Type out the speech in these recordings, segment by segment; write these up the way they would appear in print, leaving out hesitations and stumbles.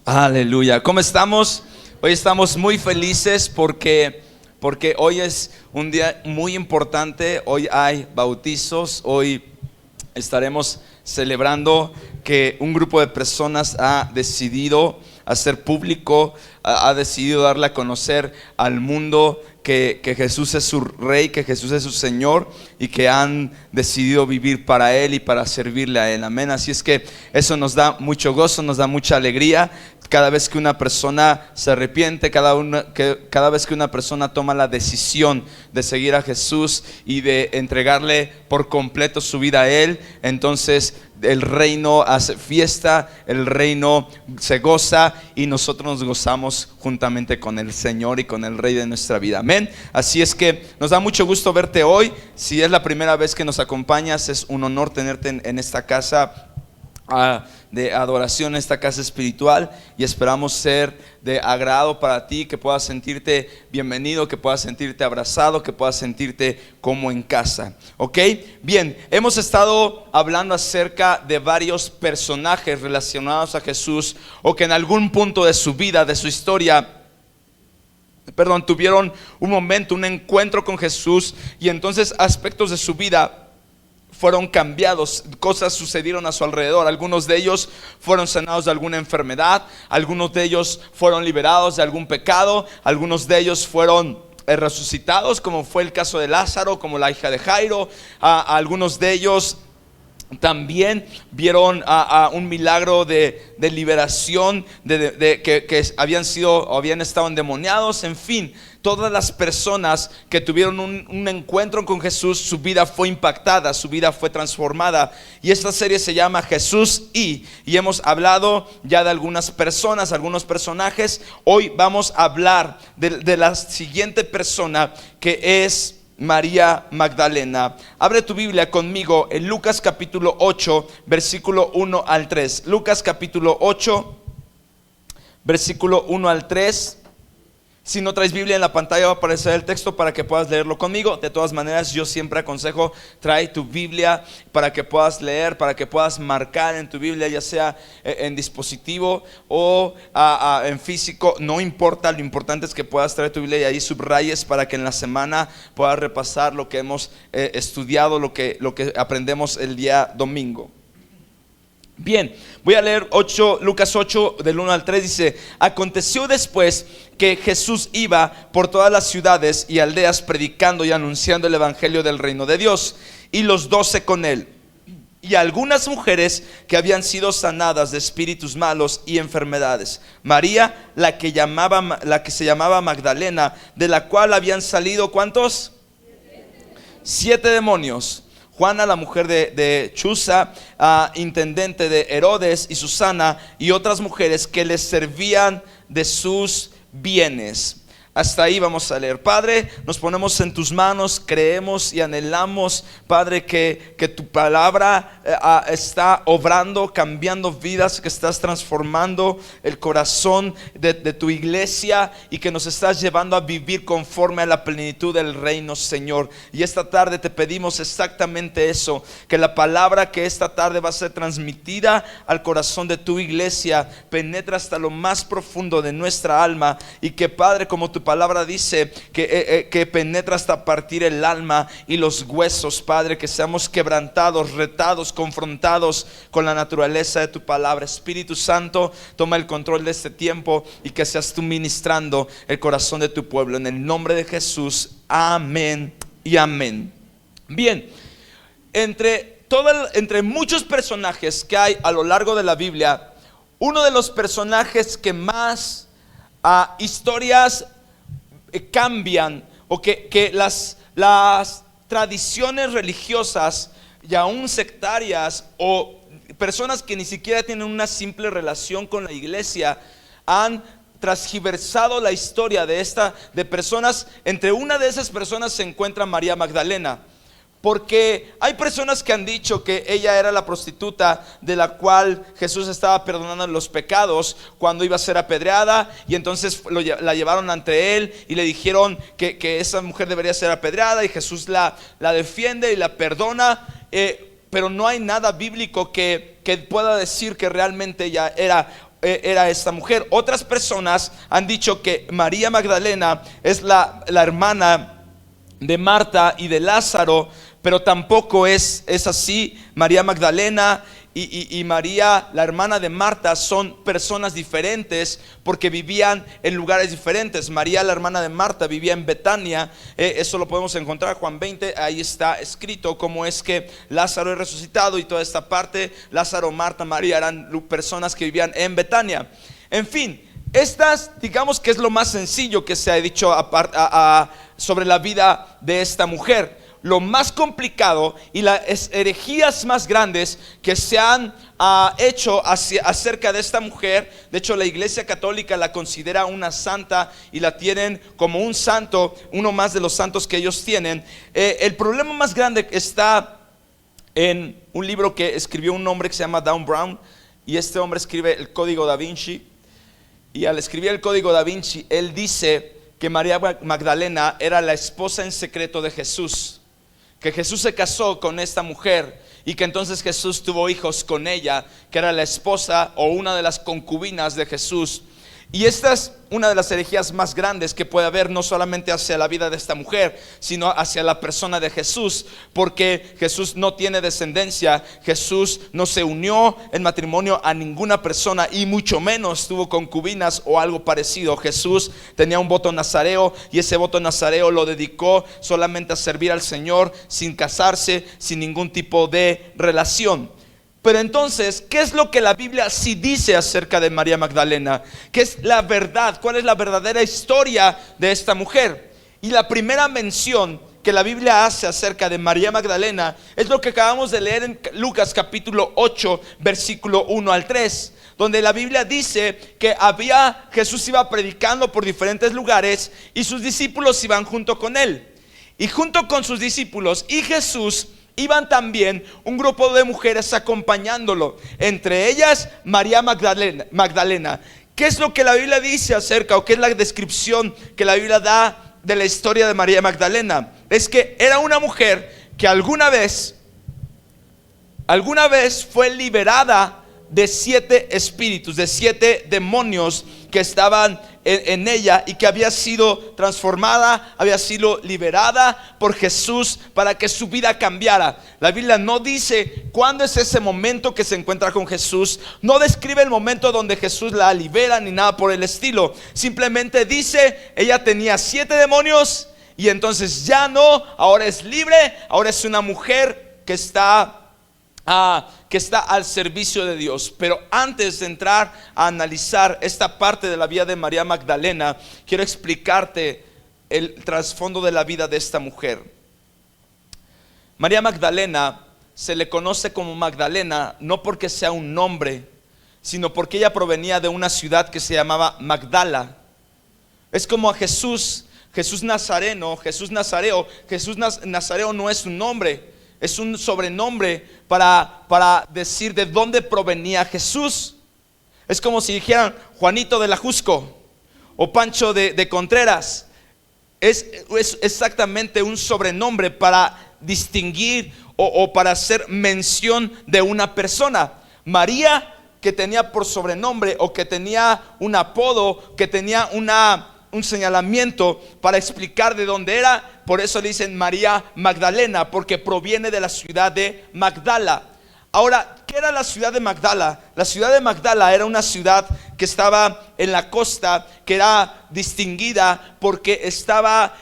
Aleluya. ¿Cómo estamos? Hoy estamos muy felices porque hoy es un día muy importante. Hoy hay bautizos. Hoy estaremos celebrando que un grupo de personas ha decidido hacer público, ha decidido darle a conocer al mundo que Jesús es su Rey, que Jesús es su Señor, y que han decidido vivir para Él y para servirle a Él. Amén. Así es que eso nos da mucho gozo, nos da mucha alegría. Cada vez que una persona se arrepiente, cada vez que una persona toma la decisión de seguir a Jesús y de entregarle por completo su vida a Él, entonces el reino hace fiesta, el reino se goza y nosotros nos gozamos juntamente con el Señor y con el Rey de nuestra vida. Amén. Así es que nos da mucho gusto verte hoy. Si es la primera vez que nos acompañas, es un honor tenerte en esta casa de adoración, esta casa espiritual, y esperamos ser de agrado para ti, que puedas sentirte bienvenido, que puedas sentirte abrazado, que puedas sentirte como en casa. Ok, bien, hemos estado hablando acerca de varios personajes relacionados a Jesús, o que en algún punto de su vida, de su historia, tuvieron un momento, un encuentro con Jesús, y entonces aspectos de su vida fueron cambiados, cosas sucedieron a su alrededor. Algunos de ellos fueron sanados de alguna enfermedad, algunos de ellos fueron liberados de algún pecado, algunos de ellos fueron resucitados, como fue el caso de Lázaro, como la hija de Jairo. Algunos de ellos también vieron un milagro de liberación, que habían estado endemoniados. En fin, todas las personas que tuvieron un encuentro con Jesús, su vida fue impactada, su vida fue transformada. Y esta serie se llama Jesús y hemos hablado ya de algunas personas, algunos personajes. Hoy vamos a hablar de la siguiente persona, que es María Magdalena. Abre tu Biblia conmigo en Lucas capítulo 8, versículo 1 al 3. Lucas capítulo 8, versículo 1 al 3. Si no traes Biblia, en la pantalla va a aparecer el texto para que puedas leerlo conmigo. De todas maneras, yo siempre aconsejo, trae tu Biblia para que puedas leer, para que puedas marcar en tu Biblia, ya sea en dispositivo o en físico. No importa, lo importante es que puedas traer tu Biblia y ahí subrayes para que en la semana puedas repasar lo que hemos estudiado, lo que aprendemos el día domingo. Bien, voy a leer Lucas 8 del 1 al 3. Dice: aconteció después que Jesús iba por todas las ciudades y aldeas predicando y anunciando el evangelio del reino de Dios, y los 12 con él, y algunas mujeres que habían sido sanadas de espíritus malos y enfermedades. María, la que se llamaba Magdalena, de la cual habían salido ¿cuántos? 7 demonios. Juana, la mujer de Chuza, intendente de Herodes, y Susana, y otras mujeres que les servían de sus bienes. Hasta ahí vamos a leer. Padre, nos ponemos en tus manos, creemos y anhelamos, Padre, que tu palabra está obrando, cambiando vidas, que estás transformando el corazón de tu iglesia, y que nos estás llevando a vivir conforme a la plenitud del reino, Señor. Y esta tarde te pedimos exactamente eso, que la palabra que esta tarde va a ser transmitida al corazón de tu iglesia penetra hasta lo más profundo de nuestra alma, y que, Padre, como tu palabra dice, que penetra hasta partir el alma y los huesos, Padre, que seamos quebrantados, retados, confrontados con la naturaleza de tu palabra. Espíritu Santo, toma el control de este tiempo y que seas tú ministrando el corazón de tu pueblo, en el nombre de Jesús, amén y amén. Bien, entre muchos personajes que hay a lo largo de la Biblia, uno de los personajes que más historias cambian, o que las tradiciones religiosas y aún sectarias, o personas que ni siquiera tienen una simple relación con la iglesia, han transgiversado la historia de personas. Entre una de esas personas se encuentra María Magdalena, porque hay personas que han dicho que ella era la prostituta de la cual Jesús estaba perdonando los pecados cuando iba a ser apedreada, y entonces la llevaron ante él y le dijeron que esa mujer debería ser apedreada, y Jesús la defiende y la perdona, pero no hay nada bíblico que pueda decir que realmente ella era era esta mujer. Otras personas han dicho que María Magdalena es la hermana de Marta y de Lázaro, pero tampoco es así. María Magdalena y María, la hermana de Marta, son personas diferentes porque vivían en lugares diferentes. María, la hermana de Marta, vivía en Betania. Eso lo podemos encontrar en Juan 20. Ahí está escrito cómo es que Lázaro es resucitado y toda esta parte. Lázaro, Marta, María eran personas que vivían en Betania. En fin, estas, digamos que es lo más sencillo que se ha dicho sobre la vida de esta mujer. Lo más complicado y las herejías más grandes que se han hecho acerca de esta mujer, de hecho la Iglesia Católica la considera una santa y la tienen como un santo, uno más de los santos que ellos tienen. El problema más grande está en un libro que escribió un hombre que se llama Dan Brown, y este hombre escribe el Código Da Vinci, y al escribir el Código Da Vinci él dice que María Magdalena era la esposa en secreto de Jesús, que Jesús se casó con esta mujer y que entonces Jesús tuvo hijos con ella, que era la esposa o una de las concubinas de Jesús. Y esta es una de las herejías más grandes que puede haber, no solamente hacia la vida de esta mujer, sino hacia la persona de Jesús, porque Jesús no tiene descendencia. Jesús no se unió en matrimonio a ninguna persona y mucho menos tuvo concubinas o algo parecido. Jesús tenía un voto nazareo y ese voto nazareo lo dedicó solamente a servir al Señor, sin casarse, sin ningún tipo de relación. Pero entonces, ¿qué es lo que la Biblia sí dice acerca de María Magdalena? ¿Qué es la verdad? ¿Cuál es la verdadera historia de esta mujer? Y la primera mención que la Biblia hace acerca de María Magdalena es lo que acabamos de leer en Lucas capítulo 8, versículo 1 al 3, donde la Biblia dice que Jesús iba predicando por diferentes lugares y sus discípulos iban junto con él. Y junto con sus discípulos y Jesús iban también un grupo de mujeres acompañándolo, entre ellas María Magdalena. ¿Qué es lo que la Biblia dice acerca, o qué es la descripción que la Biblia da de la historia de María Magdalena? Es que era una mujer que alguna vez fue liberada de 7 espíritus, de 7 demonios que estaban en ella, y que había sido transformada, había sido liberada por Jesús para que su vida cambiara. La Biblia no dice cuándo es ese momento que se encuentra con Jesús, no describe el momento donde Jesús la libera ni nada por el estilo. Simplemente dice, ella tenía 7 demonios y entonces ya no, ahora es libre, ahora es una mujer que está al servicio de Dios. Pero antes de entrar a analizar esta parte de la vida de María Magdalena, quiero explicarte el trasfondo de la vida de esta mujer. María Magdalena se le conoce como Magdalena no porque sea un nombre, sino porque ella provenía de una ciudad que se llamaba Magdala. Es como a Jesús Nazareo. Jesús Nazareo no es un nombre, es un sobrenombre para decir de dónde provenía Jesús. Es como si dijeran Juanito de la Jusco o Pancho de Contreras. Es exactamente un sobrenombre para distinguir o para hacer mención de una persona. María, que tenía por sobrenombre, o que tenía un apodo, que tenía un señalamiento para explicar de dónde era. Por eso le dicen María Magdalena, porque proviene de la ciudad de Magdala. Ahora, ¿qué era la ciudad de Magdala? La ciudad de Magdala era una ciudad que estaba en la costa, que era distinguida porque estaba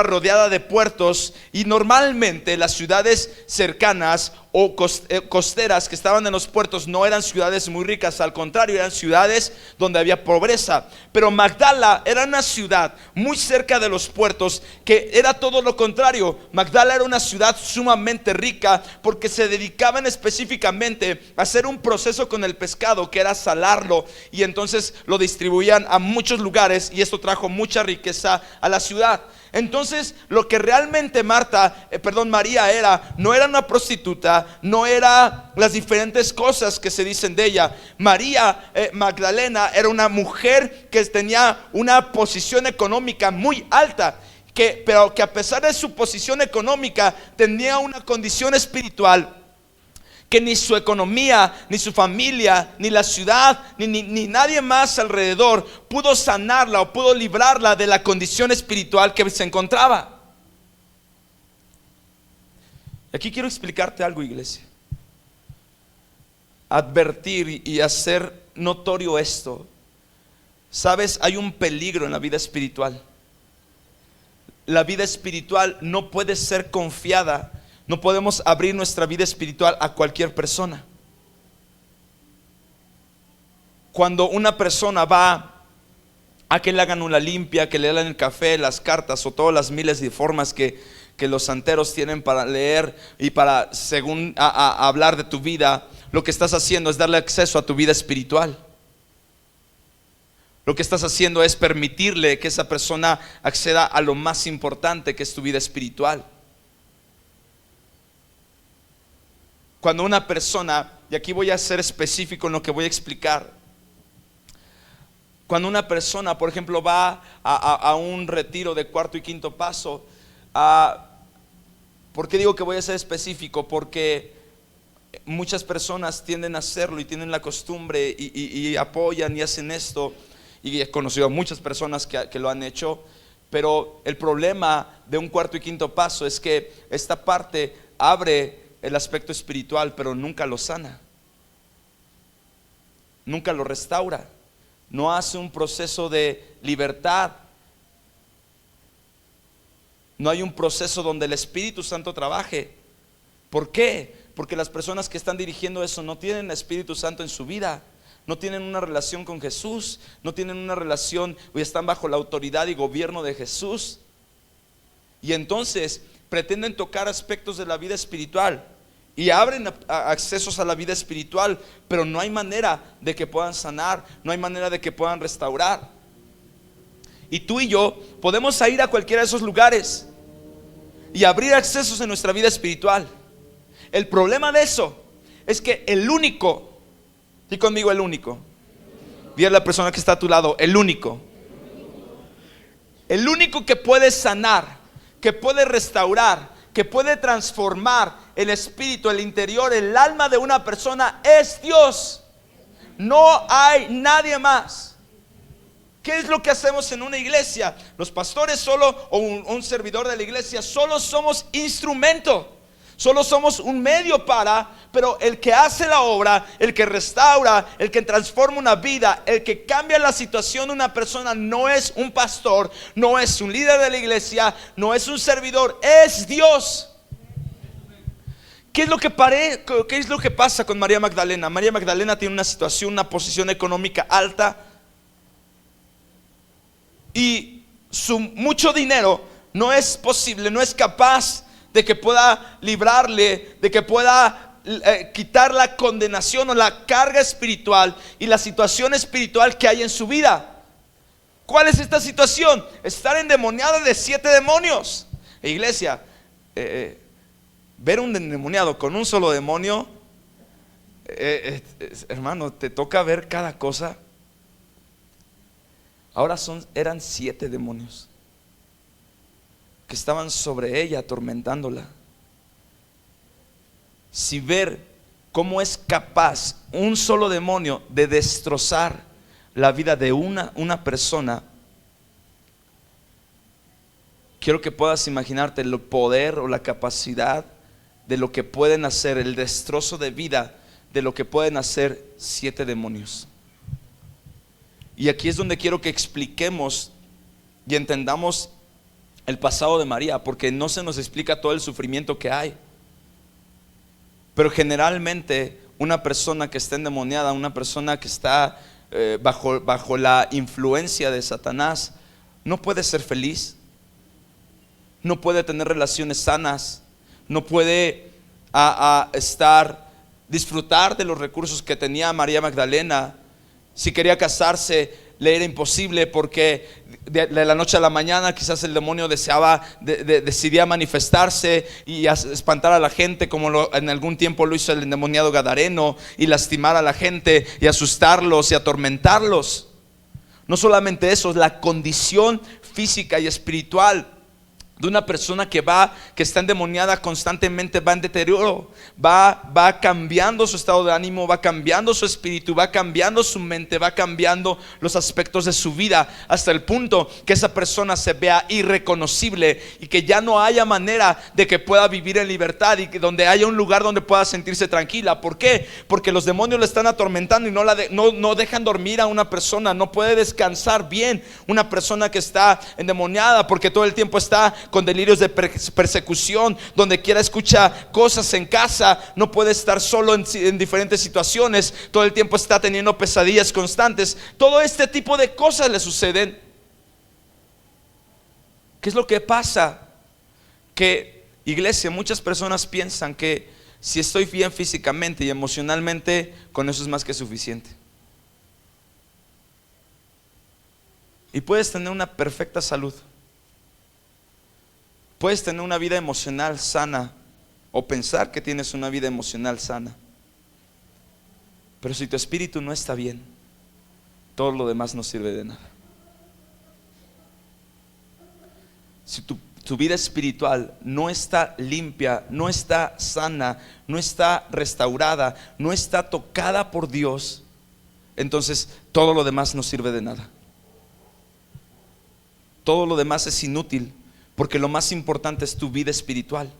rodeada de puertos, y normalmente las ciudades cercanas o costeras que estaban en los puertos no eran ciudades muy ricas, al contrario, eran ciudades donde había pobreza. Pero Magdala era una ciudad muy cerca de los puertos, que era todo lo contrario. Magdala era una ciudad sumamente rica porque se dedicaban específicamente a hacer un proceso con el pescado, que era salarlo, y entonces lo distribuían a muchos lugares, y esto trajo mucha riqueza a la ciudad. Entonces, lo que realmente María no era una prostituta, no era las diferentes cosas que se dicen de ella. María Magdalena era una mujer que tenía una posición económica muy alta, pero que a pesar de su posición económica tenía una condición espiritual que ni su economía, ni su familia, ni la ciudad, ni nadie más alrededor pudo sanarla o pudo librarla de la condición espiritual que se encontraba. Aquí quiero explicarte algo, iglesia. Advertir y hacer notorio esto. Sabes, hay un peligro en la vida espiritual. La vida espiritual no puede ser confiada. No podemos abrir nuestra vida espiritual a cualquier persona. Cuando una persona va a que le hagan una limpia, que le hagan el café, las cartas o todas las miles de formas que los santeros tienen para leer y para, según a hablar de tu vida, lo que estás haciendo es darle acceso a tu vida espiritual. Lo que estás haciendo es permitirle que esa persona acceda a lo más importante, que es tu vida espiritual. Cuando una persona, y aquí voy a ser específico en lo que voy a explicar, cuando una persona, por ejemplo, va a un retiro de cuarto y quinto paso, ¿por qué digo que voy a ser específico? Porque muchas personas tienden a hacerlo y tienen la costumbre y apoyan y hacen esto, y he conocido a muchas personas que lo han hecho, pero el problema de un cuarto y quinto paso es que esta parte abre el aspecto espiritual, pero nunca lo sana, nunca lo restaura, no hace un proceso de libertad, no hay un proceso donde el Espíritu Santo trabaje. ¿Por qué? Porque las personas que están dirigiendo eso no tienen el Espíritu Santo en su vida, no tienen una relación con Jesús, no tienen una relación, o están bajo la autoridad y gobierno de Jesús, y entonces pretenden tocar aspectos de la vida espiritual y abren accesos a la vida espiritual, pero no hay manera de que puedan sanar, no hay manera de que puedan restaurar. Y tú y yo podemos ir a cualquiera de esos lugares y abrir accesos en nuestra vida espiritual. El problema de eso es que el único, di conmigo, el único, dile a la persona que está a tu lado, el único que puede sanar, que puede restaurar, que puede transformar el espíritu, el interior, el alma de una persona es Dios. No hay nadie más. ¿Qué es lo que hacemos en una iglesia? Los pastores solo, o un servidor de la iglesia, solo somos instrumento. Solo somos un medio pero el que hace la obra, el que restaura, el que transforma una vida, el que cambia la situación de una persona, no es un pastor, no es un líder de la iglesia, no es un servidor, es Dios. ¿Qué es lo que pasa con María Magdalena? María Magdalena tiene una situación, una posición económica alta, y su mucho dinero no es posible, no es capaz de que pueda librarle, de que pueda quitar la condenación o la carga espiritual y la situación espiritual que hay en su vida. ¿Cuál es esta situación? Estar endemoniada de 7 demonios. Iglesia, ver un endemoniado con un solo demonio, hermano, te toca ver cada cosa. Ahora eran 7 demonios que estaban sobre ella, atormentándola. Si ver cómo es capaz un solo demonio de destrozar la vida de una persona, quiero que puedas imaginarte el poder o la capacidad de lo que pueden hacer, el destrozo de vida de lo que pueden hacer 7 demonios. Y aquí es donde quiero que expliquemos y entendamos el pasado de María, porque no se nos explica todo el sufrimiento que hay. Pero generalmente una persona que está endemoniada, una persona que está bajo la influencia de Satanás, no puede ser feliz, no puede tener relaciones sanas, no puede disfrutar de los recursos que tenía María Magdalena. Si quería casarse, le era imposible, porque de la noche a la mañana quizás el demonio decidía manifestarse y espantar a la gente, como en algún tiempo lo hizo el endemoniado gadareno, y lastimar a la gente y asustarlos y atormentarlos. No solamente eso, la condición física y espiritual de una persona que está endemoniada constantemente, va en deterioro, va cambiando su estado de ánimo, va cambiando su espíritu, va cambiando su mente, va cambiando los aspectos de su vida, hasta el punto que esa persona se vea irreconocible y que ya no haya manera de que pueda vivir en libertad y que donde haya un lugar donde pueda sentirse tranquila. ¿Por qué? Porque los demonios le están atormentando y no dejan dormir a una persona, no puede descansar bien una persona que está endemoniada, porque todo el tiempo está con delirios de persecución, donde quiera escucha cosas en casa, no puede estar solo en diferentes situaciones, todo el tiempo está teniendo pesadillas constantes. Todo este tipo de cosas le suceden. ¿Qué es lo que pasa? Que, iglesia, muchas personas piensan que si estoy bien físicamente y emocionalmente, con eso es más que suficiente. Y puedes tener una perfecta salud, puedes tener una vida emocional sana, o pensar que tienes una vida emocional sana, pero si tu espíritu no está bien, todo lo demás no sirve de nada. Si tu vida espiritual no está limpia, no está sana, no está restaurada, no está tocada por Dios, entonces todo lo demás no sirve de nada. Todo lo demás es inútil, porque lo más importante es tu vida espiritual.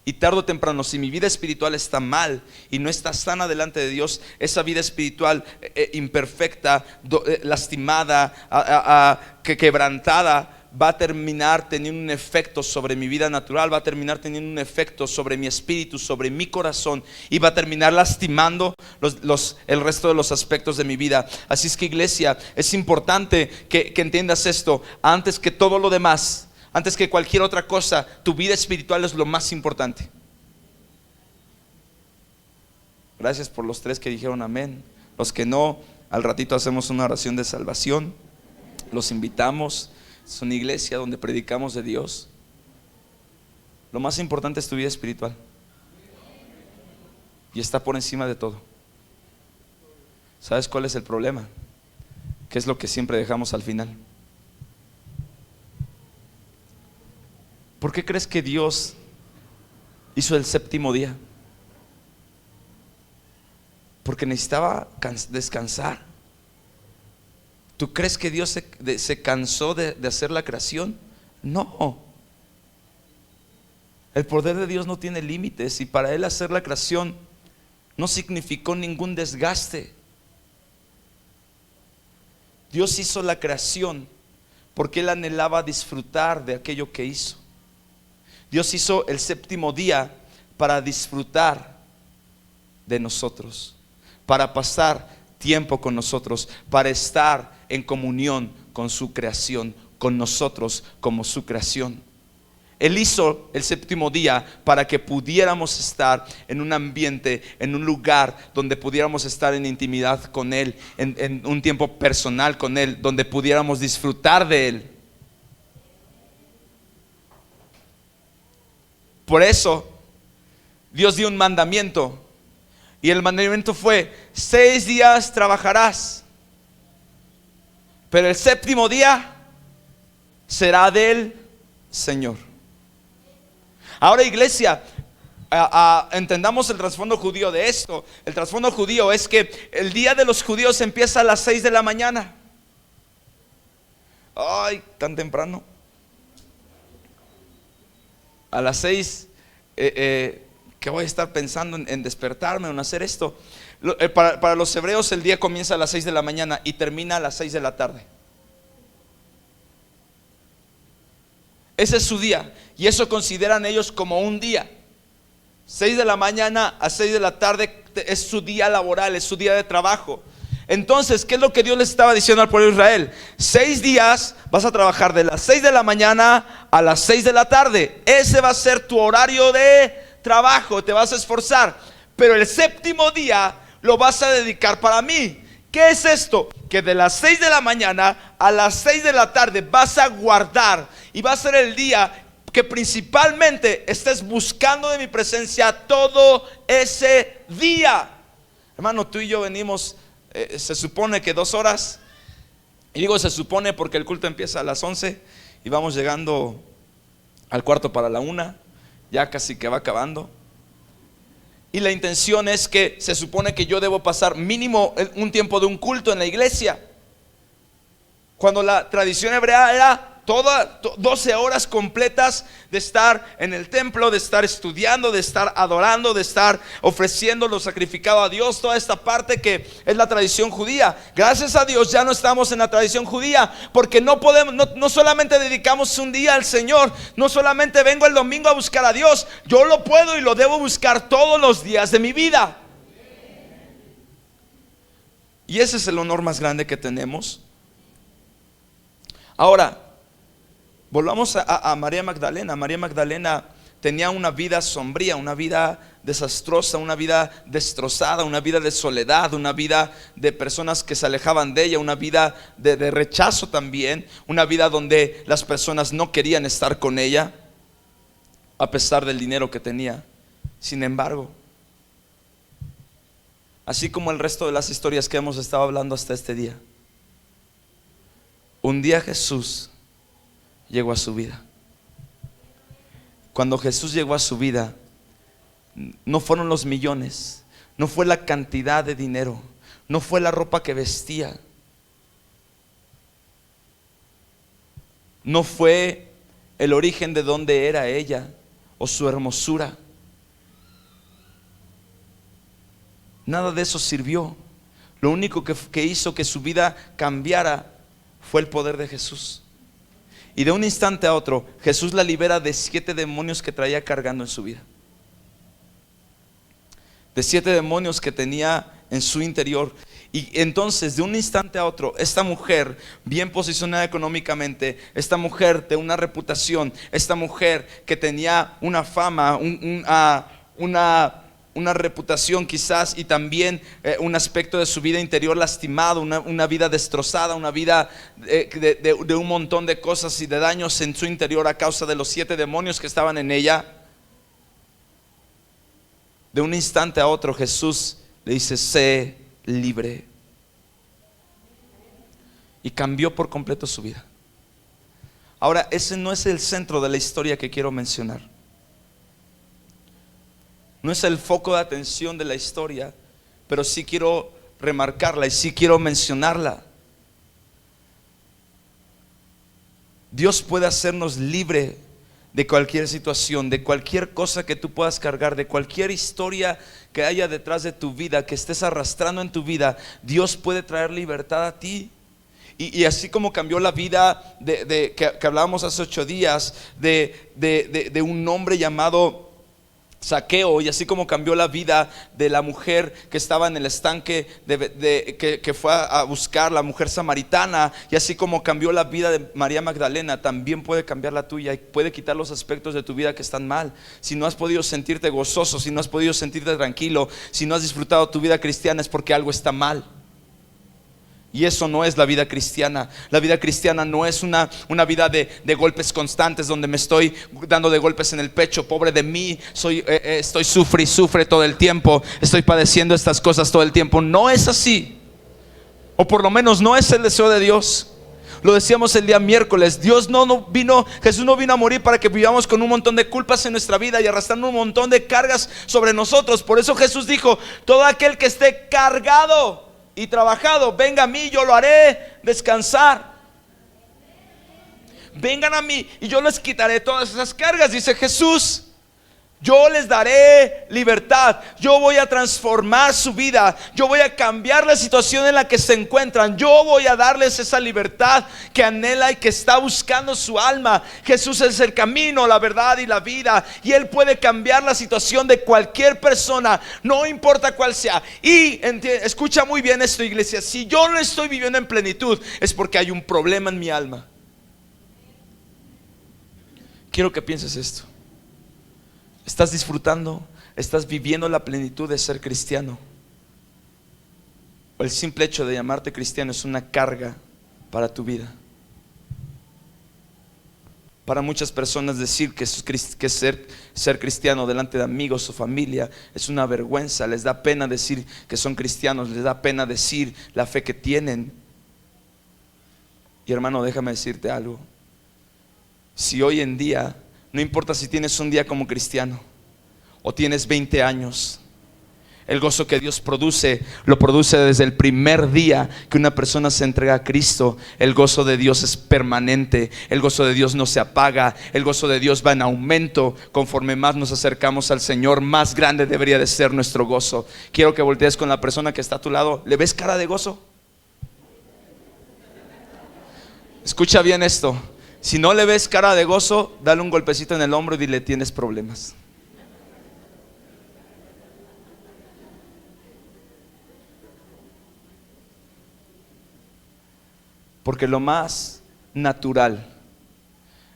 Y tarde o temprano, si mi vida espiritual está mal y no está sana delante de Dios, esa vida espiritual imperfecta, lastimada, quebrantada, va a terminar teniendo un efecto sobre mi vida natural, va a terminar teniendo un efecto sobre mi espíritu, sobre mi corazón, y va a terminar lastimando el resto de los aspectos de mi vida. Así es que, iglesia, es importante que entiendas esto. Antes que todo lo demás, antes que cualquier otra cosa, tu vida espiritual es lo más importante. Gracias por los 3 que dijeron amén. Los que no, al ratito hacemos una oración de salvación. Los invitamos. Es una iglesia donde predicamos de Dios. Lo más importante es tu vida espiritual, y está por encima de todo. ¿Sabes cuál es el problema? ¿Qué es lo que siempre dejamos al final? ¿Por qué crees que Dios hizo el séptimo día? Porque necesitaba descansar. ¿Tú crees que Dios se cansó de hacer la creación? No. El poder de Dios no tiene límites, y para Él hacer la creación no significó ningún desgaste. Dios hizo la creación porque Él anhelaba disfrutar de aquello que hizo. Dios hizo el séptimo día para disfrutar de nosotros, para pasar tiempo con nosotros, para estar en comunión con su creación, con nosotros como su creación. Él hizo el séptimo día para que pudiéramos estar en un ambiente, en un lugar donde pudiéramos estar en intimidad con Él, en un tiempo personal con Él, donde pudiéramos disfrutar de Él. Por eso Dios dio un mandamiento, y el mandamiento fue: 6 días trabajarás, pero el séptimo día será del Señor. Ahora, iglesia, entendamos el trasfondo judío de esto. El trasfondo judío es que el día de los judíos empieza a las 6 de la mañana. Ay, tan temprano. A las 6, que voy a estar pensando en despertarme o en hacer esto. Para los hebreos el día comienza a las 6 de la mañana y termina a las 6 de la tarde. Ese es su día, y eso consideran ellos como un día. 6 de la mañana a 6 de la tarde es su día laboral, es su día de trabajo. Entonces, ¿qué es lo que Dios les estaba diciendo al pueblo de Israel? 6 días vas a trabajar de las 6 de la mañana a las 6 de la tarde. Ese va a ser tu horario de trabajo, te vas a esforzar. Pero el séptimo día lo vas a dedicar para mí. ¿Qué es esto? Que de las 6 de la mañana a las 6 de la tarde vas a guardar, y va a ser el día que principalmente estés buscando de mi presencia todo ese día. Hermano, tú y yo venimos, se supone que 2 horas, y digo se supone porque el culto empieza a las 11 y vamos llegando al cuarto para la 1, ya casi que va acabando. Y la intención es que se supone que yo debo pasar mínimo un tiempo de un culto en la iglesia, cuando la tradición hebrea era 12 horas completas de estar en el templo, de estar estudiando, de estar adorando, de estar ofreciendo lo sacrificado a Dios. Toda esta parte que es la tradición judía. Gracias a Dios ya no estamos en la tradición judía, porque no podemos, no solamente dedicamos un día al Señor, no solamente vengo el domingo a buscar a Dios. Yo lo puedo y lo debo buscar todos los días de mi vida. Y ese es el honor más grande que tenemos. Ahora, volvamos a María Magdalena. María Magdalena tenía una vida sombría, una vida desastrosa, una vida destrozada, una vida de soledad, una vida de personas que se alejaban de ella, una vida de rechazo también, una vida donde las personas no querían estar con ella, a pesar del dinero que tenía. Sin embargo, así como el resto de las historias que hemos estado hablando hasta este día, un día Jesús llegó a su vida. Cuando Jesús llegó a su vida, no fueron los millones, no fue la cantidad de dinero, no fue la ropa que vestía, no fue el origen de dónde era ella o su hermosura. Nada de eso sirvió. Lo único que hizo que su vida cambiara fue el poder de Jesús. Y de un instante a otro, Jesús la libera de 7 demonios que traía cargando en su vida. De 7 demonios que tenía en su interior. Y entonces, de un instante a otro, esta mujer bien posicionada económicamente, esta mujer de una reputación, esta mujer que tenía una fama, una reputación quizás, y también un aspecto de su vida interior lastimado, una vida destrozada, una vida de un montón de cosas y de daños en su interior a causa de los 7 demonios que estaban en ella. De un instante a otro Jesús le dice: sé libre. Y cambió por completo su vida. Ahora, ese no es el centro de la historia que quiero mencionar. No es el foco de atención de la historia, pero sí quiero remarcarla y sí quiero mencionarla. Dios puede hacernos libre de cualquier situación, de cualquier cosa que tú puedas cargar, de cualquier historia que haya detrás de tu vida, que estés arrastrando en tu vida. Dios puede traer libertad a ti. Y así como cambió la vida que hablábamos hace 8 días de un hombre llamado Zaqueo, y así como cambió la vida de la mujer que estaba en el estanque que fue a buscar, la mujer samaritana, y así como cambió la vida de María Magdalena, también puede cambiar la tuya y puede quitar los aspectos de tu vida que están mal. Si no has podido sentirte gozoso, si no has podido sentirte tranquilo, si no has disfrutado tu vida cristiana, es porque algo está mal. Y eso no es la vida cristiana. La vida cristiana no es una vida de golpes constantes, donde me estoy dando de golpes en el pecho. Pobre de mí, estoy sufre todo el tiempo, estoy padeciendo estas cosas todo el tiempo. No es así, o por lo menos no es el deseo de Dios. Lo decíamos el día miércoles. Jesús no vino a morir para que vivamos con un montón de culpas en nuestra vida y arrastrando un montón de cargas sobre nosotros. Por eso Jesús dijo: todo aquel que esté cargado y trabajado, venga a mí, yo lo haré descansar. Vengan a mí y yo les quitaré todas esas cargas, dice Jesús. Yo les daré libertad. Yo voy a transformar su vida. Yo voy a cambiar la situación en la que se encuentran. Yo voy a darles esa libertad que anhela y que está buscando su alma. Jesús es el camino, la verdad y la vida, y Él puede cambiar la situación de cualquier persona, no importa cuál sea. Y escucha muy bien esto, iglesia: si yo no estoy viviendo en plenitud, es porque hay un problema en mi alma. Quiero que pienses esto. ¿Estás disfrutando? ¿Estás viviendo la plenitud de ser cristiano? ¿O el simple hecho de llamarte cristiano es una carga para tu vida? Para muchas personas decir que ser cristiano delante de amigos o familia es una vergüenza. Les da pena decir que son cristianos, les da pena decir la fe que tienen. Y hermano, déjame decirte algo. Si hoy en día No importa si tienes un día como cristiano o tienes 20 años. El gozo que Dios produce, lo produce desde el primer día que una persona se entrega a Cristo. El gozo de Dios es permanente. El gozo de Dios no se apaga. El gozo de Dios va en aumento. Conforme más nos acercamos al Señor, más grande debería de ser nuestro gozo. Quiero que voltees con la persona que está a tu lado. ¿Le ves cara de gozo? Escucha bien esto. Si no le ves cara de gozo, dale un golpecito en el hombro y dile: tienes problemas. Porque lo más natural,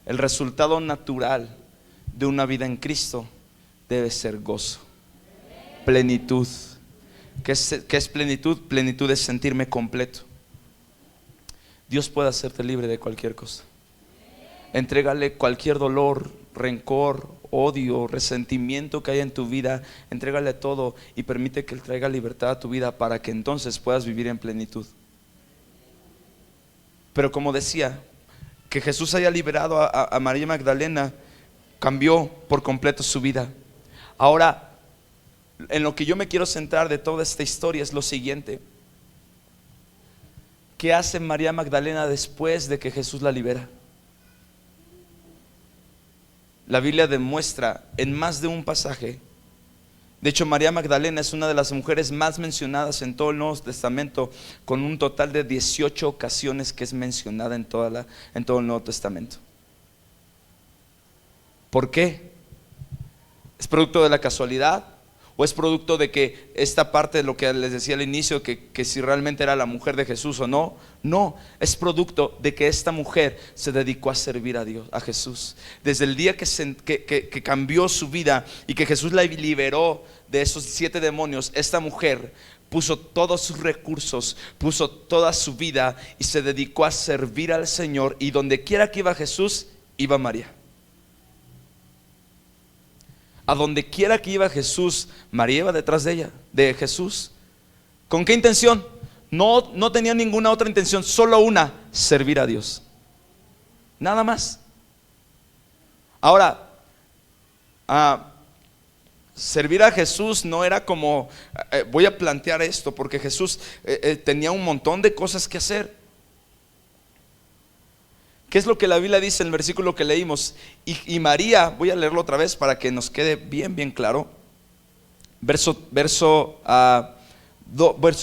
el resultado natural de una vida en Cristo debe ser gozo, plenitud. ¿Qué es plenitud? Plenitud es sentirme completo. Dios puede hacerte libre de cualquier cosa. Entrégale cualquier dolor, rencor, odio, resentimiento que haya en tu vida. Entrégale todo y permite que Él traiga libertad a tu vida para que entonces puedas vivir en plenitud. Pero como decía, que Jesús haya liberado a María Magdalena cambió por completo su vida. Ahora, en lo que yo me quiero centrar de toda esta historia es lo siguiente: ¿qué hace María Magdalena después de que Jesús la libera? La Biblia demuestra en más de un pasaje. De hecho, María Magdalena es una de las mujeres más mencionadas en todo el Nuevo Testamento, con un total de 18 ocasiones que es mencionada en todo el Nuevo Testamento. ¿Por qué? ¿Es producto de la casualidad? ¿O es producto de que esta parte de lo que les decía al inicio, que si realmente era la mujer de Jesús o no? No, es producto de que esta mujer se dedicó a servir a Dios, a Jesús. Desde el día que cambió su vida y que Jesús la liberó de esos 7 demonios, esta mujer puso todos sus recursos, puso toda su vida y se dedicó a servir al Señor. Y donde quiera que iba Jesús, iba María. A donde quiera que iba Jesús, María iba detrás de ella, de Jesús. ¿Con qué intención? No tenía ninguna otra intención, solo una: servir a Dios. Nada más. Ahora, servir a Jesús no era como, voy a plantear esto, porque Jesús tenía un montón de cosas que hacer. ¿Qué es lo que la Biblia dice en el versículo que leímos? Y María, voy a leerlo otra vez para que nos quede bien claro. Verso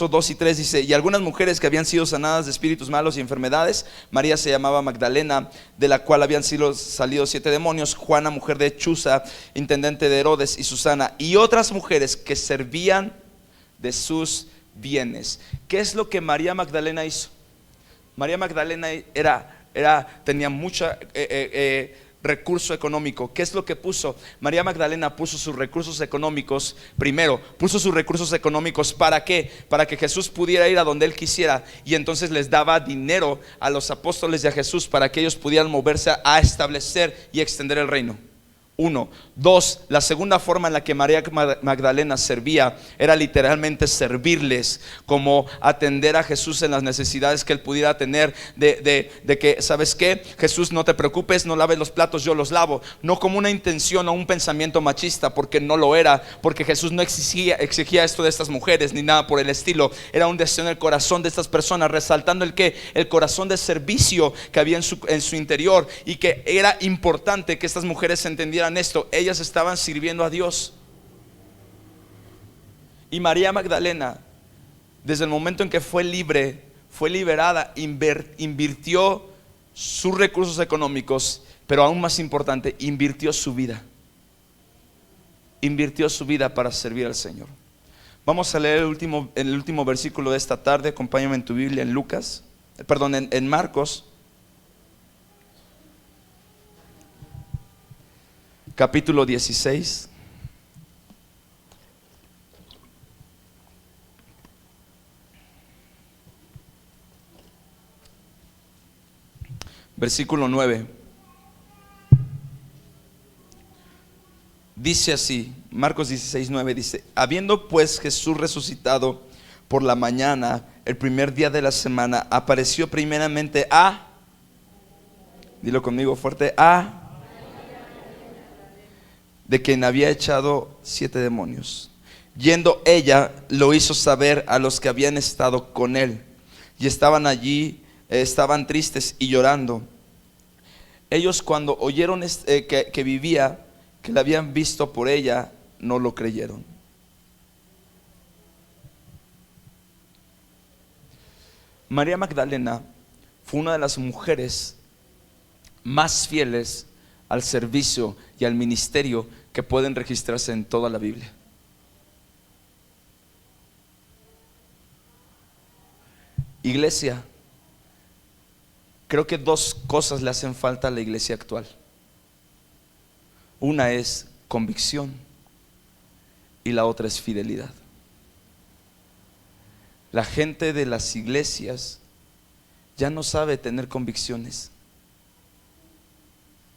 2 y 3 dice: y algunas mujeres que habían sido sanadas de espíritus malos y enfermedades, María se llamaba Magdalena, de la cual habían salido 7 demonios, Juana, mujer de Chuza, intendente de Herodes, y Susana, y otras mujeres que servían de sus bienes. ¿Qué es lo que María Magdalena hizo? María Magdalena tenía mucho recurso económico. ¿Qué es lo que puso? María Magdalena puso sus recursos económicos. Primero, puso sus recursos económicos ¿para qué? Para que Jesús pudiera ir a donde Él quisiera. Y entonces les daba dinero a los apóstoles de a Jesús para que ellos pudieran moverse a establecer y extender el reino. 1. 2. La segunda forma en la que María Magdalena servía era literalmente servirles, como atender a Jesús en las necesidades que Él pudiera tener, de que, ¿sabes qué? Jesús, no te preocupes, no laves los platos, yo los lavo. No como una intención o un pensamiento machista, porque no lo era, porque Jesús no exigía esto de estas mujeres ni nada por el estilo. Era un deseo en el corazón de estas personas, resaltando el corazón de servicio que había en su interior, y que era importante que estas mujeres entendieran esto: ellas estaban sirviendo a Dios. Y María Magdalena, desde el momento en que fue liberada, invirtió sus recursos económicos, pero aún más importante, invirtió su vida para servir al Señor. Vamos a leer el último versículo de esta tarde. Acompáñame en tu Biblia en Marcos capítulo 16. Versículo 9. Dice así, Marcos 16, 9 dice: habiendo pues Jesús resucitado por la mañana, el primer día de la semana, apareció primeramente dilo conmigo fuerte, de quien había echado 7 demonios. Yendo ella, lo hizo saber a los que habían estado con él, y estaban allí, estaban tristes y llorando. Ellos, cuando oyeron que vivía, que la habían visto por ella, no lo creyeron. María Magdalena fue una de las mujeres más fieles al servicio y al ministerio que pueden registrarse en toda la Biblia. Iglesia, creo que 2 cosas le hacen falta a la iglesia actual. Una es convicción y la otra es fidelidad. La gente de las iglesias ya no sabe tener convicciones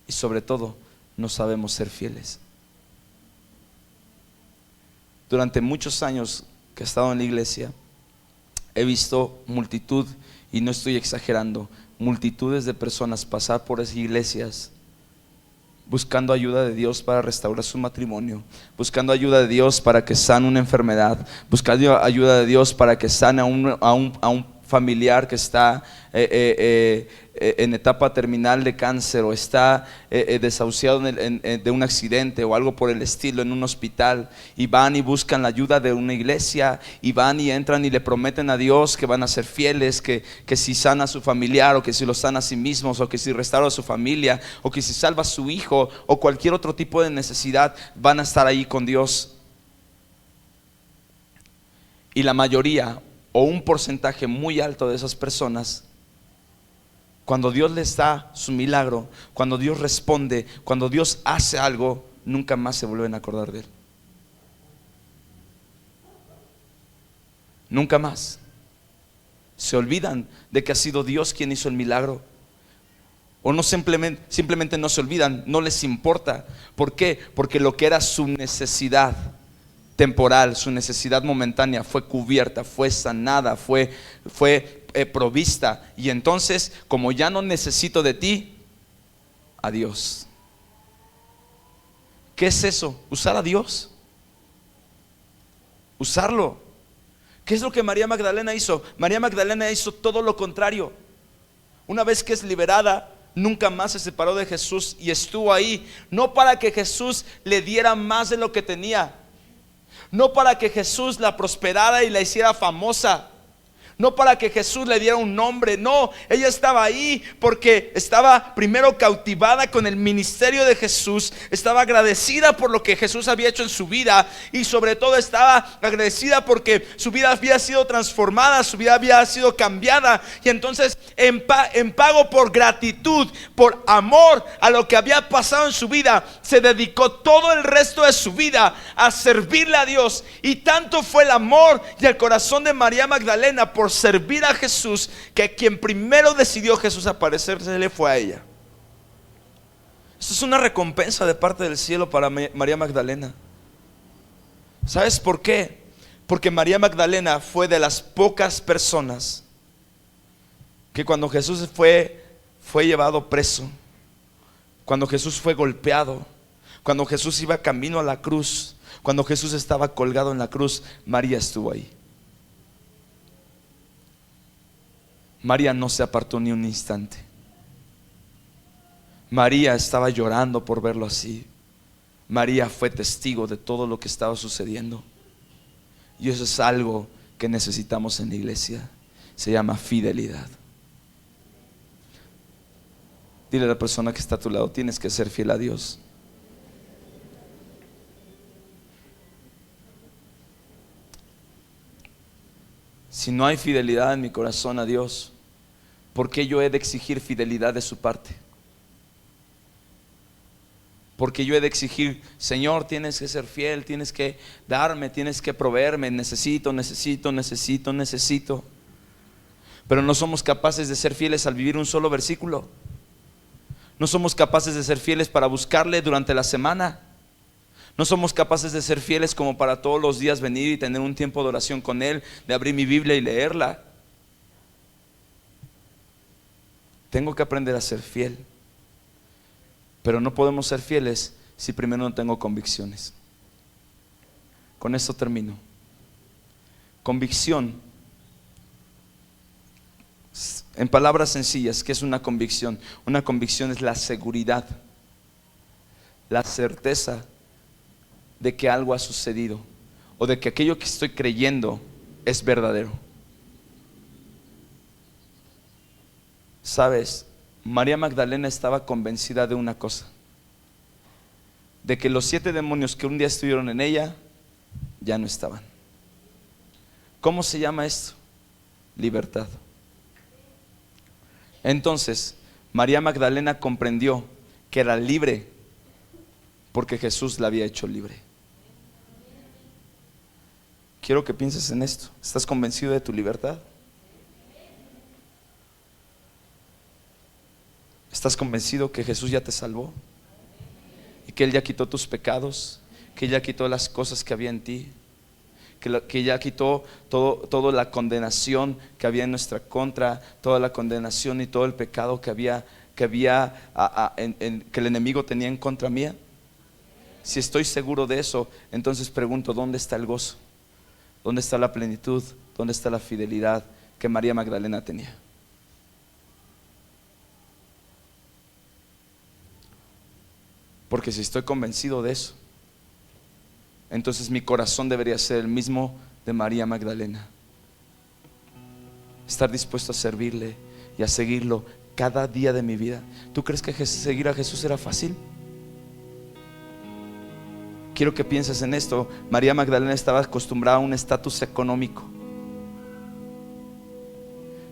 y sobre todo no sabemos ser fieles. Durante muchos años que he estado en la iglesia, he visto multitud, y no estoy exagerando, multitudes de personas pasar por esas iglesias buscando ayuda de Dios para restaurar su matrimonio, buscando ayuda de Dios para que sane una enfermedad, buscando ayuda de Dios para que sane a un familiar que está en etapa terminal de cáncer, o está desahuciado de un accidente o algo por el estilo, en un hospital, y van y buscan la ayuda de una iglesia, y van y entran y le prometen a Dios que van a ser fieles, que si sana a su familiar, o que si lo sana a sí mismos, o que si restaura a su familia, o que si salva a su hijo, o cualquier otro tipo de necesidad, van a estar ahí con Dios. Y la mayoría, o un porcentaje muy alto de esas personas, cuando Dios les da su milagro, cuando Dios responde, cuando Dios hace algo, nunca más se vuelven a acordar de él. Nunca más. Se olvidan de que ha sido Dios quien hizo el milagro. O no simplemente no se olvidan, no les importa. ¿Por qué? Porque lo que era su necesidad temporal, su necesidad momentánea, fue cubierta, fue sanada, fue provista. Y entonces, como ya no necesito de ti, adiós. ¿Qué es eso? Usar a Dios, usarlo. ¿Qué es lo que María Magdalena hizo? María Magdalena hizo todo lo contrario. Una vez que es liberada, nunca más se separó de Jesús y estuvo ahí, no para que Jesús le diera más de lo que tenía, no para que Jesús la prosperara y la hiciera famosa, no para que Jesús le diera un nombre. No, ella estaba ahí porque estaba primero cautivada con el ministerio de Jesús, estaba agradecida por lo que Jesús había hecho en su vida, y sobre todo estaba agradecida porque su vida había sido transformada, su vida había sido cambiada. Y entonces en pago por gratitud, por amor a lo que había pasado en su vida, se dedicó todo el resto de su vida a servirle a Dios. Y tanto fue el amor y el corazón de María Magdalena por servir a Jesús, que quien primero decidió Jesús aparecérsele fue a ella. Esto es una recompensa de parte del cielo para María Magdalena. ¿Sabes por qué? Porque María Magdalena fue de las pocas personas que cuando Jesús fue llevado preso, cuando Jesús fue golpeado, cuando Jesús iba camino a la cruz, cuando Jesús estaba colgado en la cruz, María estuvo ahí. María no se apartó ni un instante. María estaba llorando por verlo así. María fue testigo de todo lo que estaba sucediendo. Y eso es algo que necesitamos en la iglesia. Se llama fidelidad. Dile a la persona que está a tu lado: tienes que ser fiel a Dios. Si no hay fidelidad en mi corazón a Dios, ¿por qué yo he de exigir fidelidad de su parte? Porque yo he de exigir: Señor, tienes que ser fiel, tienes que darme, tienes que proveerme, necesito. Pero no somos capaces de ser fieles al vivir un solo versículo. No somos capaces de ser fieles para buscarle durante la semana. No somos capaces de ser fieles como para todos los días venir y tener un tiempo de oración con Él, de abrir mi Biblia y leerla. Tengo que aprender a ser fiel. Pero no podemos ser fieles si primero no tengo convicciones? Con esto termino. Convicción, en palabras sencillas, ¿qué es una convicción? Una convicción es la seguridad, la certeza de que algo ha sucedido o de que aquello que estoy creyendo es verdadero. ¿Sabes? María Magdalena estaba convencida de una cosa: de que los 7 demonios que un día estuvieron en ella ya no estaban. ¿Cómo se llama esto? Libertad. Entonces, María Magdalena comprendió que era libre porque Jesús la había hecho libre. Quiero que pienses en esto. ¿Estás convencido de tu libertad? ¿Estás convencido que Jesús ya te salvó? Y que Él ya quitó tus pecados, que Él ya quitó las cosas que había en ti, que ya quitó toda la condenación que había en nuestra contra, toda la condenación y todo el pecado que el enemigo tenía en contra mía? Si estoy seguro de eso, entonces pregunto, ¿dónde está el gozo? ¿Dónde está la plenitud? ¿Dónde está la fidelidad que María Magdalena tenía? Porque si estoy convencido de eso, entonces mi corazón debería ser el mismo de María Magdalena. Estar dispuesto a servirle y a seguirlo cada día de mi vida. ¿Tú crees que seguir a Jesús era fácil? Quiero que pienses en esto. María Magdalena estaba acostumbrada a un estatus económico,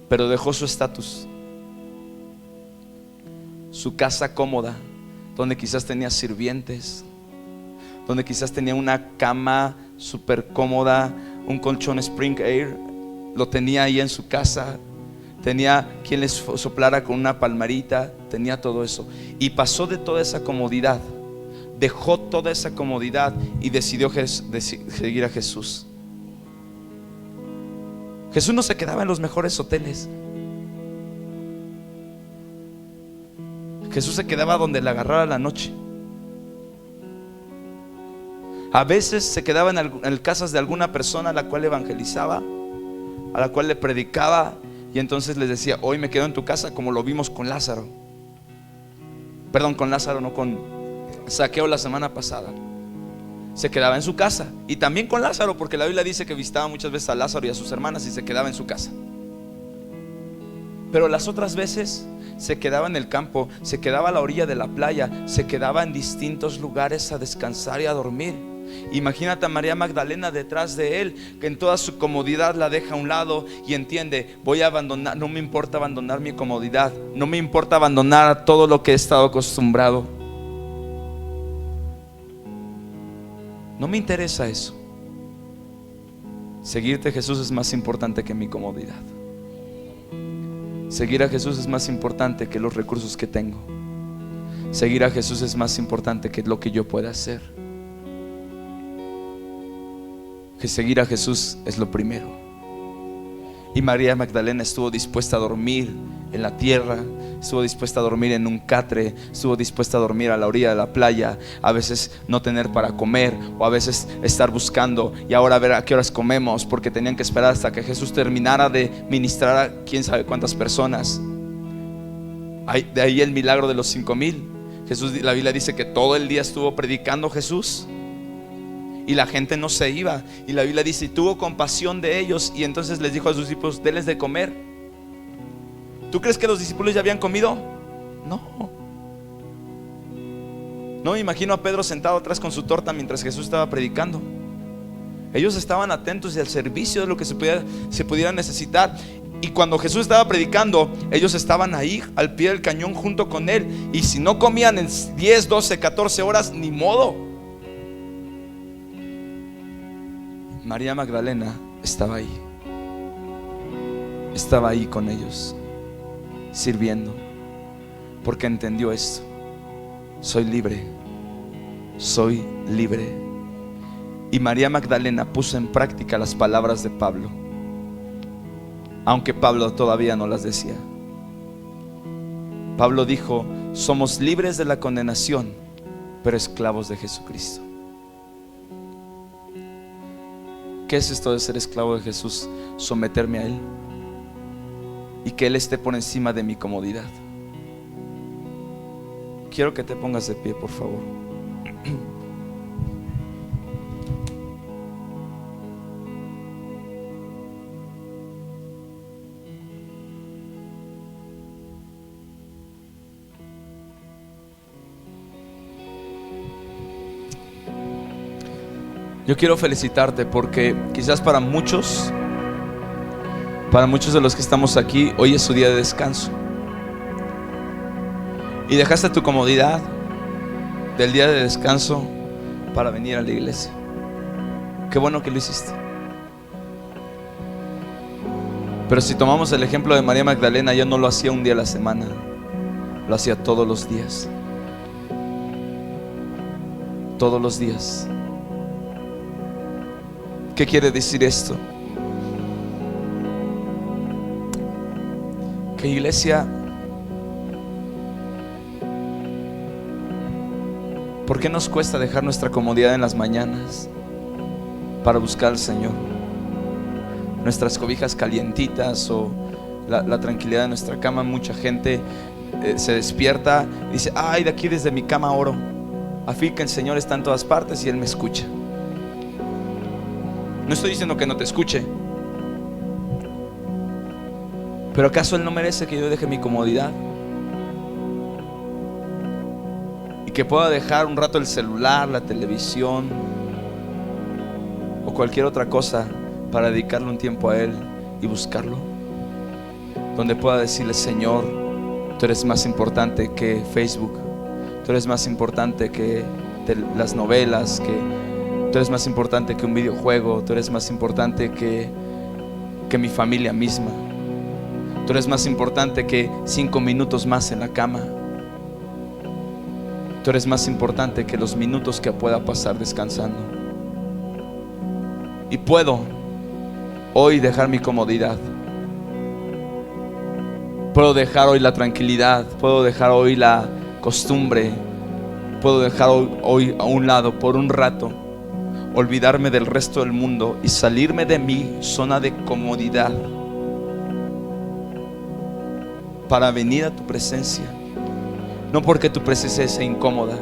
pero dejó su estatus, su casa cómoda, donde quizás tenía sirvientes, donde quizás tenía una cama súper cómoda, un colchón Spring Air, lo tenía ahí en su casa, tenía quien les soplara con una palmarita, tenía todo eso, y pasó de toda esa comodidad, dejó toda esa comodidad y decidió seguir a Jesús. Jesús no se quedaba en los mejores hoteles. Jesús se quedaba donde le agarrara la noche. A veces se quedaba en casas de alguna persona a la cual evangelizaba, a la cual le predicaba, y entonces les decía: hoy me quedo en tu casa, como lo vimos con Lázaro. Perdón, con Lázaro, no, con Zaqueo la semana pasada. Se quedaba en su casa, y también con Lázaro, porque la Biblia dice que visitaba muchas veces a Lázaro y a sus hermanas y se quedaba en su casa. Pero las otras veces se quedaba en el campo, se quedaba a la orilla de la playa, se quedaba en distintos lugares a descansar y a dormir. Imagínate a María Magdalena detrás de él, que en toda su comodidad la deja a un lado y entiende: voy a abandonar, no me importa abandonar mi comodidad, no me importa abandonar todo lo que he estado acostumbrado. No me interesa eso. Seguirte, Jesús, es más importante que mi comodidad. Seguir a Jesús es más importante que los recursos que tengo. Seguir a Jesús es más importante que lo que yo pueda hacer. Que seguir a Jesús es lo primero. Y María Magdalena estuvo dispuesta a dormir en la tierra, estuvo dispuesta a dormir en un catre, estuvo dispuesta a dormir a la orilla de la playa, a veces no tener para comer, o a veces estar buscando y ahora a ver a qué horas comemos, porque tenían que esperar hasta que Jesús terminara de ministrar a quién sabe cuántas personas. De ahí el milagro de los 5,000. Jesús, la Biblia dice que todo el día estuvo predicando Jesús y la gente no se iba, y la Biblia dice: y tuvo compasión de ellos, y entonces les dijo a sus discípulos: denles de comer. ¿Tú crees que los discípulos ya habían comido? No. No me imagino a Pedro sentado atrás con su torta mientras Jesús estaba predicando. Ellos estaban atentos y al servicio de lo que se pudiera necesitar. Y cuando Jesús estaba predicando, ellos estaban ahí al pie del cañón junto con él. Y si no comían en 10, 12, 14 horas, ni modo. María Magdalena estaba ahí. Estaba ahí con ellos, sirviendo, porque entendió esto: soy libre, soy libre. Y María Magdalena puso en práctica las palabras de Pablo, aunque Pablo todavía no las decía. Pablo dijo: somos libres de la condenación pero esclavos de Jesucristo. ¿Qué es esto de ser esclavo de Jesús? Someterme a Él y que Él esté por encima de mi comodidad. Quiero que te pongas de pie, por favor. Yo quiero felicitarte porque quizás para muchos de los que estamos aquí, hoy es su día de descanso. Y dejaste tu comodidad del día de descanso para venir a la iglesia. Qué bueno que lo hiciste. Pero si tomamos el ejemplo de María Magdalena, ella no lo hacía un día a la semana, lo hacía todos los días. Todos los días. ¿Qué quiere decir esto? Que iglesia, ¿por qué nos cuesta dejar nuestra comodidad en las mañanas para buscar al Señor? Nuestras cobijas calientitas o la tranquilidad de nuestra cama. Mucha gente se despierta y dice: ay, de aquí desde mi cama oro. A fin que el Señor está en todas partes y Él me escucha. No estoy diciendo que no te escuche, pero ¿acaso Él no merece que yo deje mi comodidad y que pueda dejar un rato el celular, la televisión o cualquier otra cosa para dedicarle un tiempo a Él y buscarlo? Donde pueda decirle: Señor, tú eres más importante que Facebook, tú eres más importante que las novelas, tú eres más importante que un videojuego, tú eres más importante que mi familia misma, tú eres más importante que 5 minutos más en la cama, tú eres más importante que los minutos que pueda pasar descansando. Y puedo hoy dejar mi comodidad, puedo dejar hoy la tranquilidad, puedo dejar hoy la costumbre, puedo dejar hoy a un lado por un rato, olvidarme del resto del mundo y salirme de mi zona de comodidad para venir a tu presencia. No porque tu presencia sea incómoda,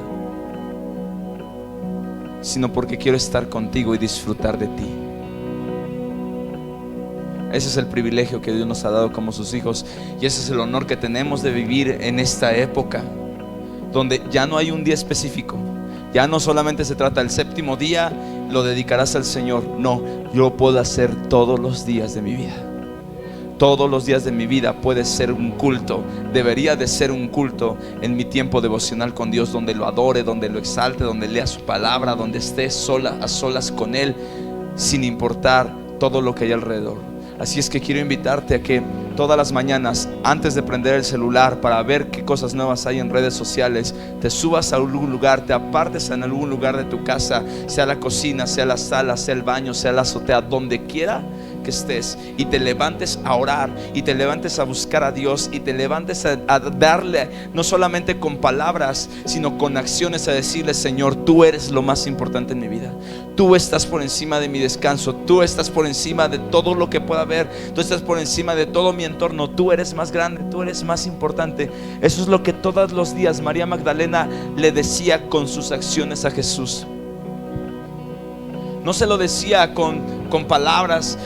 sino porque quiero estar contigo y disfrutar de ti. Ese es el privilegio que Dios nos ha dado como sus hijos, y ese es el honor que tenemos de vivir en esta época donde ya no hay un día específico. Ya no solamente se trata del séptimo día, lo dedicarás al Señor. No, yo puedo hacer todos los días de mi vida. Todos los días de mi vida puede ser un culto. Debería de ser un culto en mi tiempo devocional con Dios, donde lo adore, donde lo exalte, donde lea su palabra, donde esté a solas con Él, sin importar todo lo que hay alrededor. Así es que quiero invitarte a que todas las mañanas, antes de prender el celular para ver qué cosas nuevas hay en redes sociales, te subas a algún lugar, te apartes en algún lugar de tu casa, sea la cocina, sea la sala, sea el baño, sea la azotea, donde quiera que estés, y te levantes a orar, y te levantes a buscar a Dios, y te levantes a darle, no solamente con palabras, sino con acciones, a decirle: Señor, tú eres lo más importante en mi vida. Tú estás por encima de mi descanso, tú estás por encima de todo lo que pueda haber, tú estás por encima de todo mi entorno, tú eres más grande, tú eres más importante. Eso es lo que todos los días María Magdalena le decía con sus acciones a Jesús. No se lo decía con palabras,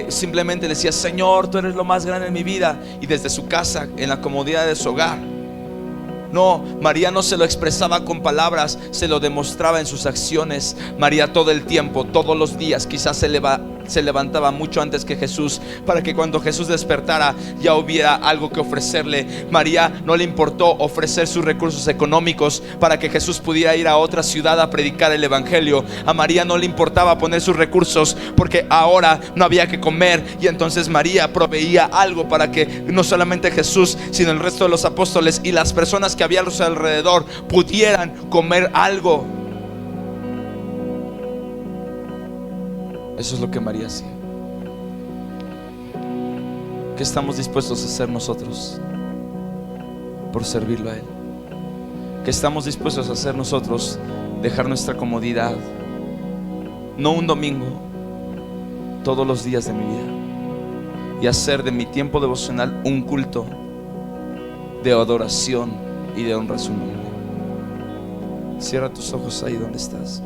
simplemente decía: Señor, tú eres lo más grande en mi vida, y desde su casa, en la comodidad de su hogar. No, María no se lo expresaba con palabras, se lo demostraba en sus acciones. María todo el tiempo, todos los días, quizás se levantaba mucho antes que Jesús, para que cuando Jesús despertara ya hubiera algo que ofrecerle. María no le importó ofrecer sus recursos económicos para que Jesús pudiera ir a otra ciudad a predicar el evangelio. A María no le importaba poner sus recursos porque ahora no había que comer, y entonces María proveía algo para que no solamente Jesús, sino el resto de los apóstoles y las personas que había a su alrededor pudieran comer algo. Eso es lo que María hacía. ¿Qué estamos dispuestos a hacer nosotros por servirlo a Él? que estamos dispuestos a hacer nosotros, dejar nuestra comodidad, no un domingo, todos los días de mi vida, y hacer de mi tiempo devocional un culto de adoración y de honra a su nombre. Cierra tus ojos ahí donde estás.